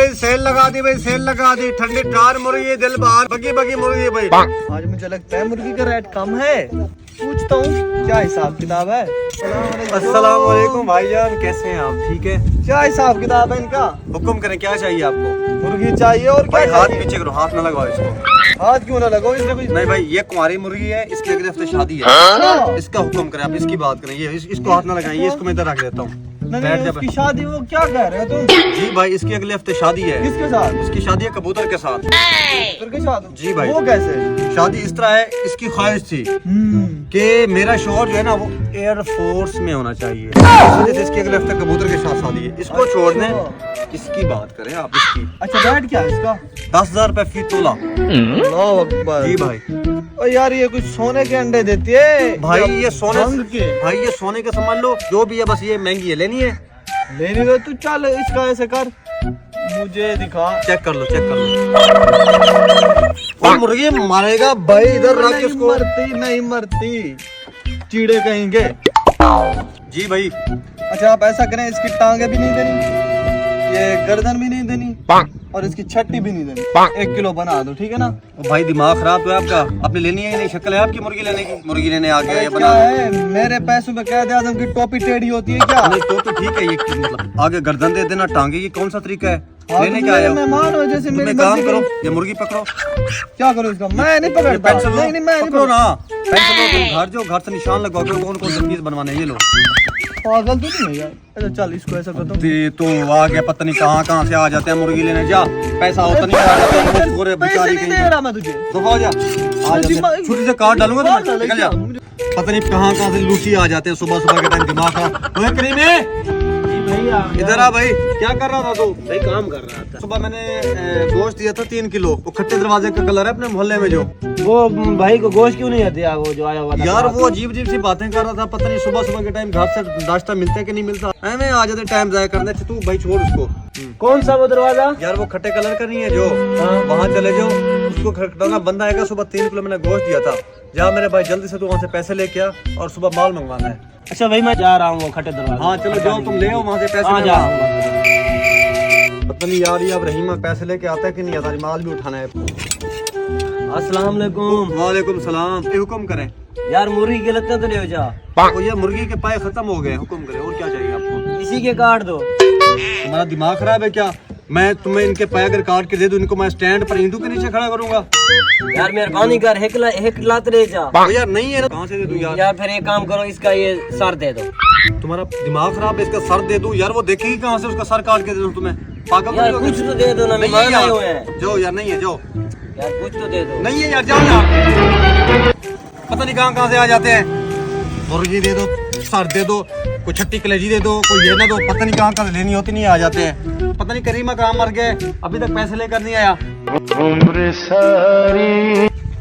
भाई सेल लगा दी भाई, सेल लगा दी। ठंडी ठार मुर्गी, दिल बाहर बगी बगी मुर्गी भाई। आज मुझे लगता है मुर्गी का रेट कम है। पूछता हूँ क्या हिसाब किताब है। अस्सलाम वालेकुम भाईजान, कैसे हैं आप? ठीक है। क्या हिसाब किताब है इनका? हुक्म करें, क्या चाहिए आपको? मुर्गी चाहिए। और क्या भाई हाथ चाहिए? पीछे करो, हाथ न लगाओ इसको। हाथ क्यों ना लगाओ इसने? नहीं भाई, ये कुंवारी मुर्गी है, इसके अगले हफ्ते शादी है। इसका हुक्म करें, आप इसकी बात करें। ये इसको हाथ न लगाइए, इसको मैं इधर रख देता हूँ। नहीं, उसकी शादी वो क्या कह रहे हो तुम? जी भाई, इसके अगले हफ्ते शादी है। किसके साथ? इसकी शादी है कबूतर के साथ। कबूतर के साथ? जी भाई। वो कैसे? शादी इस तरह है, इसकी ख्वाहिश थी कि मेरा शौहर जो है ना वो एयर फोर्स में होना चाहिए, इस वजह से इसके अगले हफ्ते कबूतर के साथ शादी है। इसको छोड़ दें, इसकी बात करें आप इसकी। अच्छा, रेट क्या है इसका? 10,000 रुपए फी तोला। अल्लाह अकबर। जी भाई। ओ यार, ये कुछ सोने के अंडे देती है भाई ये सोने के। भाई ये सोने के समझ लो, जो भी है, बस ये महंगी है, लेनी है। लेनी तो तू चल, इसका ऐसे कर, मुझे दिखा। चेक कर लो, चेक कर लो। और मुर्गी मारेगा भाई, इधर रख नहीं इसको। नहीं मरती, कीड़े कहेंगे। जी भाई। अच्छा, आप ऐसा करें, इसकी टांगे भी नहीं देनी, ये गर्दन भी नहीं देनी, और इसकी छट्टी भी नहीं देनी। 1 किलो बना दो, ठीक है ना? भाई दिमाग खराब तो है आपका, आपने लेनी है नहीं? शक्ल है आपकी मुर्गी लेने की? मुर्गी लेने आ गया, ये क्या बना है, मेरे पैसों में कायदे आजम की टोपी टेढ़ी होती है क्या? नहीं तो ठीक है, ये मतलब आगे गर्दन दे देना, टांगे, ये कौन सा तरीका है हाँ, लेने तो क्या आए हो? मेहमान हो जैसे तुम मेरी एक काम मर्जी करो, करो। ये मुर्गी पकड़ो। क्या करो इसका? मैं नहीं पकड़ता। पेंसिल लो, नहीं, मैं नहीं पकड़ो ना। पकड़ता। पेंसिल लो, तुम घर जो घर से निशान लगाओ, कौन कौन से पीस बनवाने हैं, ये लो। पागल तो नहीं है यार? अच्छा चल, इसको ऐसा कर दो। तो आ गया, पता नहीं कहाँ से आ जाते हैं मुर्गी लेने। जा, पैसा होता नहीं, आ जाते हैं गोरे पैसे बेचारी नहीं कहीं। दे रहा मैं तुझे। तो हो जा, आ जाते हैं। छुरी से काट डालूंगा तो निकल जा। पता नहीं कहाँ से लूची आ जाते हैं सुबह सुबह के टाइम। दिमाग खराब। ओए करीमे, इधर आ भाई। क्या कर रहा था तू? भाई काम कर रहा था। सुबह मैंने गोश्त दिया था 3 किलो। वो खट्टे दरवाजे का कलर है अपने मोहल्ले में जो। वो भाई को गोश्त क्यों नहीं दिया, वो जो आया हुआ था? यार वो अजीब अजीब सी बातें कर रहा था। पता नहीं सुबह सुबह के टाइम घर से नाश्ता मिलता है कि नहीं मिलता। ऐਵੇਂ आ जाते टाइम जाया करने। तू भाई छोड़ उसको। कौन सा वो दरवाजा? यार वो खट्टे कलर का नहीं है जो, वहाँ चले जाओ, उसको खटखटाना। बंदा आएगा। सुबह 3 किलो मैंने गोश्त दिया था। जा मेरे भाई, जल्दी से तू वहाँ से पैसे लेके आ और सुबह माल मंगवाना है। अच्छा भाई, मैं जा रहा हूँ वो खट्टे दरवाजा। हाँ चलो जाओ, तुम ले आओ वहाँ से पैसे। हाँ, जा रहा हूँ। पता नहीं यार, ये अब रहीमा पैसे लेके आता है कि नहीं आता। माल भी उठाना है। अस्सलाम वालेकुम। वालेकुम सलाम। हुक्म करें। यार मुर्गी के लगता तो ले जा। वो ये मुर्गी के पाए खत्म हो गए। हुक्म करें, और क्या चाहिए आपको? इसी के काट दो। तुम्हारा दिमाग खराब है क्या? मैं तुम्हें इनके पाए अगर काट के दे दूं, इनको मैं स्टैंड पर ईंटों के नीचे खड़ा करूंगा? यार मेहरबानी कर, एक लात ले जा। वो यार नहीं है ना, कहाँ से दे दूं यार? यार फिर एक काम करो, इसका ये सर दे दो। तुम्हारा दिमाग खराब है, इसका सर दे दूं? यार वो देखेगी कहाँ से, उसका सर काट के दे दूं तुम्हें? पागल यार हो कुछ गए? तो दे दो ना, नहीं है मेहमान आए हुए यार, हैं। जाओ यार। नहीं है, जाओ यार कुछ तो दे दो। नहीं है यार, जाओ यार। पता नहीं कहाँ से आ जाते हैं। मुर्गी दे दो, सर दे दो, कोई छट्टी कलेजी दे दो, कोई ये ना दो। पता नहीं कहाँ से लेनी होती, नहीं आ जाते हैं। पता नहीं करीमा कहाँ मर गए, अभी तक पैसे लेकर नहीं आया।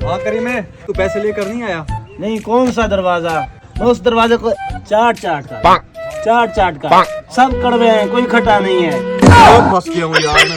हाँ करीमे, तू पैसे लेकर नहीं आया? नहीं, कौन सा दरवाजा? उस दरवाजे को चाट का सब कड़वे हैं, कोई खटा नहीं है। फंस गया हूँ यार मैं।